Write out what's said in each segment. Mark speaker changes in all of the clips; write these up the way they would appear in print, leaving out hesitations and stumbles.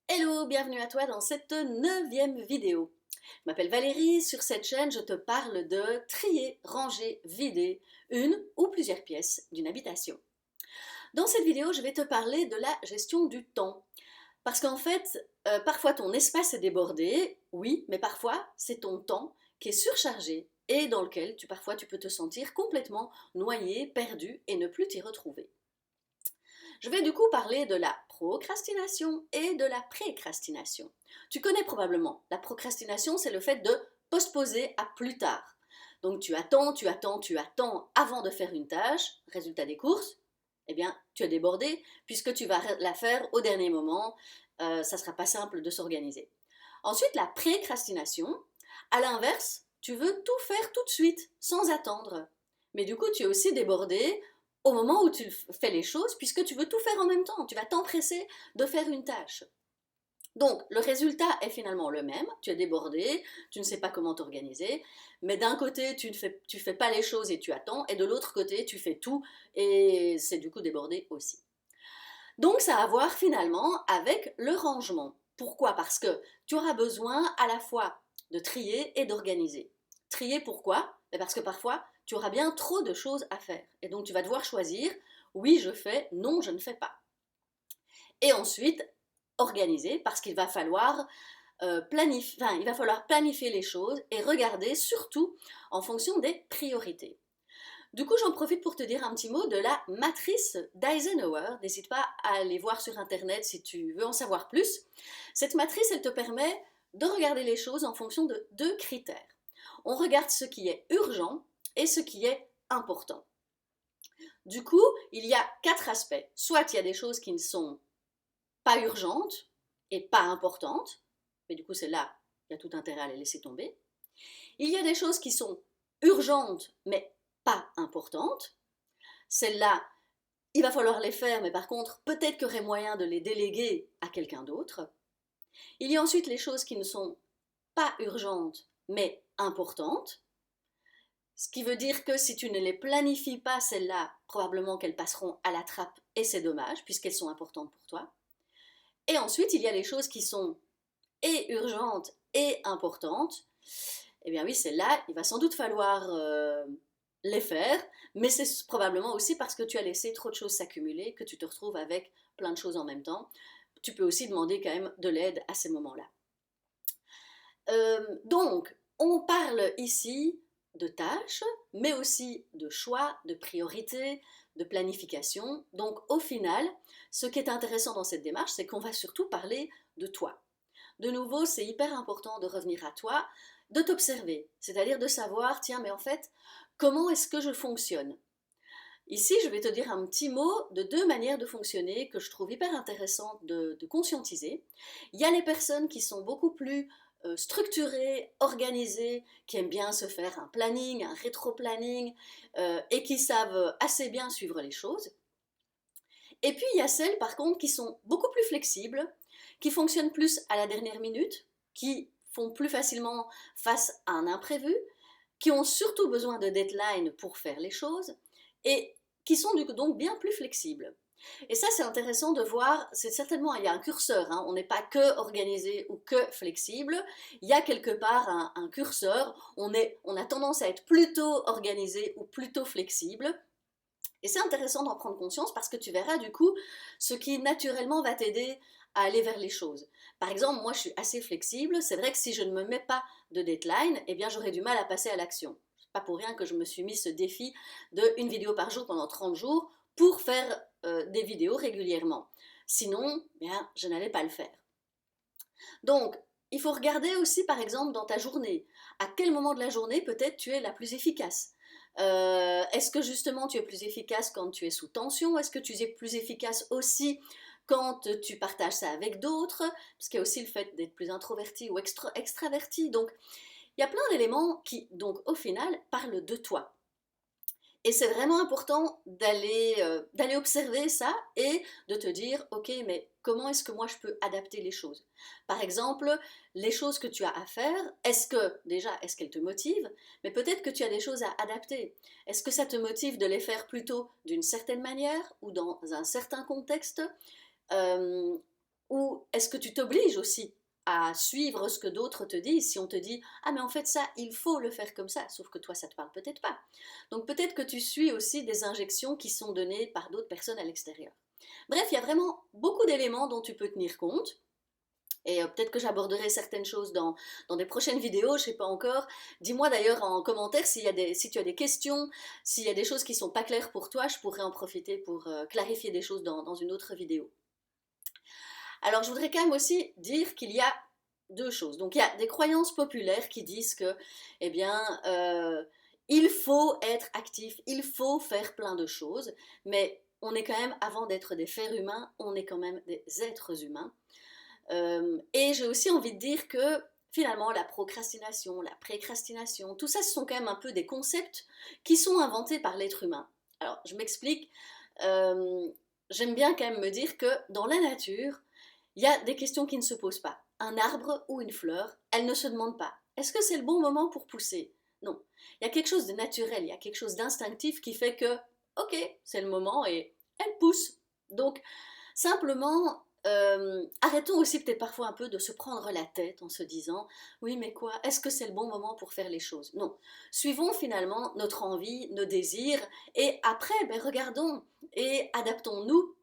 Speaker 1: Hello, bienvenue à toi dans cette neuvième vidéo. Je m'appelle Valérie, sur cette chaîne je te parle de trier, ranger, vider une ou plusieurs pièces d'une habitation. Dans cette vidéo je vais te parler de la gestion du temps. Parce qu'en fait, parfois ton espace est débordé, oui, mais parfois c'est ton temps qui est surchargé et dans lequel parfois tu peux te sentir complètement noyé, perdu et ne plus t'y retrouver. Je vais du coup parler de la procrastination et de la précrastination. Tu connais probablement. La procrastination, c'est le fait de postposer à plus tard. Donc tu attends, tu attends, tu attends avant de faire une tâche. Résultat des courses, eh bien tu es débordé puisque tu vas la faire au dernier moment. Ça ne sera pas simple de s'organiser. Ensuite, la précrastination. À l'inverse, tu veux tout faire tout de suite, sans attendre. Mais du coup, tu es aussi débordé au moment où tu fais les choses, puisque tu veux tout faire en même temps. Tu vas t'empresser de faire une tâche. Donc, le résultat est finalement le même. Tu es débordé, tu ne sais pas comment t'organiser, mais d'un côté, tu ne fais pas les choses et tu attends, et de l'autre côté, tu fais tout et c'est du coup débordé aussi. Donc, ça a à voir finalement avec le rangement. Pourquoi? Parce que tu auras besoin à la fois de trier et d'organiser. Trier pourquoi? Parce que parfois, tu auras bien trop de choses à faire. Et donc, tu vas devoir choisir, oui, je fais, non, je ne fais pas. Et ensuite, organiser, parce qu'il va falloir il va falloir planifier les choses et regarder surtout en fonction des priorités. Du coup, j'en profite pour te dire un petit mot de la matrice d'Eisenhower. N'hésite pas à aller voir sur Internet si tu veux en savoir plus. Cette matrice, elle te permet de regarder les choses en fonction de deux critères. On regarde ce qui est urgent et ce qui est important. Du coup, il y a quatre aspects. Soit il y a des choses qui ne sont pas urgentes et pas importantes, mais du coup, c'est là, il y a tout intérêt à les laisser tomber. Il y a des choses qui sont urgentes mais pas importantes. Celles-là, il va falloir les faire, mais par contre, peut-être qu'il y aurait moyen de les déléguer à quelqu'un d'autre. Il y a ensuite les choses qui ne sont pas urgentes, mais importantes. Ce qui veut dire que si tu ne les planifies pas, celles-là, probablement qu'elles passeront à la trappe et c'est dommage, puisqu'elles sont importantes pour toi. Et ensuite, il y a les choses qui sont et urgentes et importantes. Eh bien oui, celles-là, il va sans doute falloir les faire, mais c'est probablement aussi parce que tu as laissé trop de choses s'accumuler que tu te retrouves avec plein de choses en même temps. Tu peux aussi demander quand même de l'aide à ces moments-là. Donc, on parle ici de tâches, mais aussi de choix, de priorités, de planification. Donc, au final, ce qui est intéressant dans cette démarche, c'est qu'on va surtout parler de toi. De nouveau, c'est hyper important de revenir à toi, de t'observer, c'est-à-dire de savoir, tiens, mais en fait, comment est-ce que je fonctionne? Ici, je vais te dire un petit mot de deux manières de fonctionner que je trouve hyper intéressantes de conscientiser. Il y a les personnes qui sont beaucoup plus structurées, organisées, qui aiment bien se faire un planning, un rétro-planning, et qui savent assez bien suivre les choses. Et puis il y a celles par contre qui sont beaucoup plus flexibles, qui fonctionnent plus à la dernière minute, qui font plus facilement face à un imprévu, qui ont surtout besoin de deadline pour faire les choses et qui sont donc bien plus flexibles. Et ça, c'est intéressant de voir, c'est certainement, il y a un curseur, hein, on n'est pas que organisé ou que flexible, il y a quelque part un curseur, on a tendance à être plutôt organisé ou plutôt flexible, et c'est intéressant d'en prendre conscience parce que tu verras du coup ce qui naturellement va t'aider à aller vers les choses. Par exemple, moi je suis assez flexible, c'est vrai que si je ne me mets pas de deadline, eh bien j'aurais du mal à passer à l'action. C'est pas pour rien que je me suis mis ce défi de une vidéo par jour pendant 30 jours pour faire des vidéos régulièrement. Sinon, eh bien, je n'allais pas le faire. Donc, il faut regarder aussi, par exemple, dans ta journée, à quel moment de la journée peut-être tu es la plus efficace. Est-ce que justement tu es plus efficace quand tu es sous tension? Est-ce que tu es plus efficace aussi quand tu partages ça avec d'autres? Parce qu'il y a aussi le fait d'être plus introverti ou extraverti. Donc, il y a plein d'éléments qui, donc, au final, parlent de toi. Et c'est vraiment important d'aller observer ça et de te dire, ok, mais comment est-ce que moi je peux adapter les choses? Par exemple, les choses que tu as à faire, est-ce qu'elles te motivent? Mais peut-être que tu as des choses à adapter. Est-ce que ça te motive de les faire plutôt d'une certaine manière ou dans un certain contexte? Euh, ou est-ce que tu t'obliges aussi à suivre ce que d'autres te disent? Si on te dit ah mais en fait ça il faut le faire comme ça, sauf que toi ça te parle peut-être pas. Donc peut-être que tu suis aussi des injections qui sont données par d'autres personnes à l'extérieur. Bref, il y a vraiment beaucoup d'éléments dont tu peux tenir compte. Et peut-être que j'aborderai certaines choses dans des prochaines vidéos, je ne sais pas encore. Dis-moi d'ailleurs en commentaire si tu as des questions, s'il y a des choses qui ne sont pas claires pour toi, je pourrais en profiter pour clarifier des choses dans une autre vidéo. Alors je voudrais quand même aussi dire qu'il y a deux choses. Donc il y a des croyances populaires qui disent que, eh bien, il faut être actif, il faut faire plein de choses, mais on est quand même, avant d'être des fers humains, on est quand même des êtres humains. Et j'ai aussi envie de dire que finalement la procrastination, la précrastination, tout ça ce sont quand même un peu des concepts qui sont inventés par l'être humain. Alors je m'explique, j'aime bien quand même me dire que dans la nature, il y a des questions qui ne se posent pas. Un arbre ou une fleur, elle ne se demande pas. Est-ce que c'est le bon moment pour pousser? Non. Il y a quelque chose de naturel, il y a quelque chose d'instinctif qui fait que, ok, c'est le moment et elle pousse. Donc, simplement, arrêtons aussi peut-être parfois un peu de se prendre la tête en se disant oui mais quoi, est-ce que c'est le bon moment pour faire les choses? Non, suivons finalement notre envie, nos désirs et après regardons et adaptons-nous.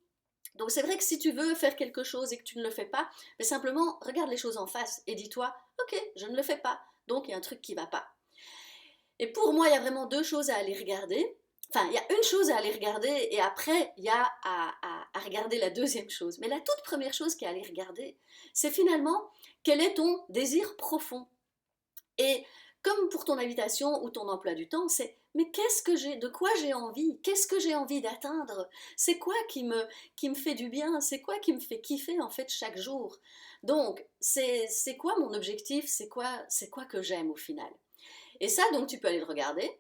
Speaker 1: Donc c'est vrai que si tu veux faire quelque chose et que tu ne le fais pas, mais simplement regarde les choses en face et dis-toi ok je ne le fais pas, donc il y a un truc qui ne va pas. Et pour moi il y a vraiment deux choses à aller regarder. Enfin, il y a une chose à aller regarder et après, il y a à regarder la deuxième chose. Mais la toute première chose qu'il y a à aller regarder, c'est finalement quel est ton désir profond. Et comme pour ton habitation ou ton emploi du temps, c'est mais qu'est-ce que j'ai, de quoi j'ai envie, qu'est-ce que j'ai envie d'atteindre, c'est quoi qui me fait du bien, c'est quoi qui me fait kiffer en fait chaque jour. Donc, c'est quoi mon objectif, c'est quoi que j'aime au final. Et ça, donc, tu peux aller le regarder.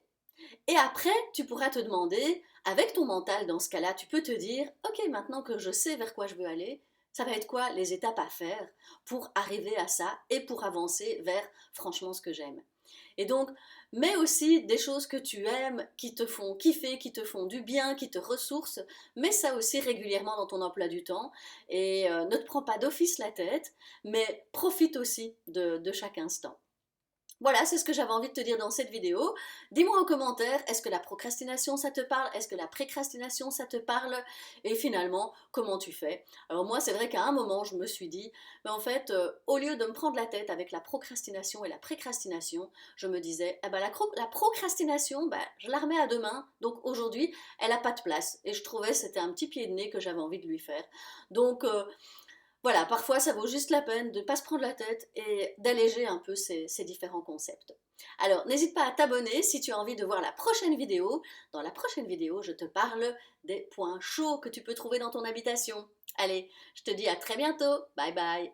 Speaker 1: Et après, tu pourras te demander, avec ton mental dans ce cas-là, tu peux te dire, ok, maintenant que je sais vers quoi je veux aller, ça va être quoi les étapes à faire pour arriver à ça et pour avancer vers franchement ce que j'aime. Et donc, mets aussi des choses que tu aimes, qui te font kiffer, qui te font du bien, qui te ressourcent, mets ça aussi régulièrement dans ton emploi du temps et ne te prends pas d'office la tête, mais profite aussi de chaque instant. Voilà, c'est ce que j'avais envie de te dire dans cette vidéo. Dis-moi en commentaire, est-ce que la procrastination ça te parle? Est-ce que la précrastination ça te parle? Et finalement, comment tu fais? Alors moi, c'est vrai qu'à un moment, je me suis dit, mais en fait, au lieu de me prendre la tête avec la procrastination et la précrastination, je me disais, eh ben, la procrastination, ben, je la remets à demain. Donc aujourd'hui, elle n'a pas de place. Et je trouvais que c'était un petit pied de nez que j'avais envie de lui faire. Donc, voilà, parfois ça vaut juste la peine de ne pas se prendre la tête et d'alléger un peu ces différents concepts. Alors, n'hésite pas à t'abonner si tu as envie de voir la prochaine vidéo. Dans la prochaine vidéo, je te parle des points chauds que tu peux trouver dans ton habitation. Allez, je te dis à très bientôt. Bye bye.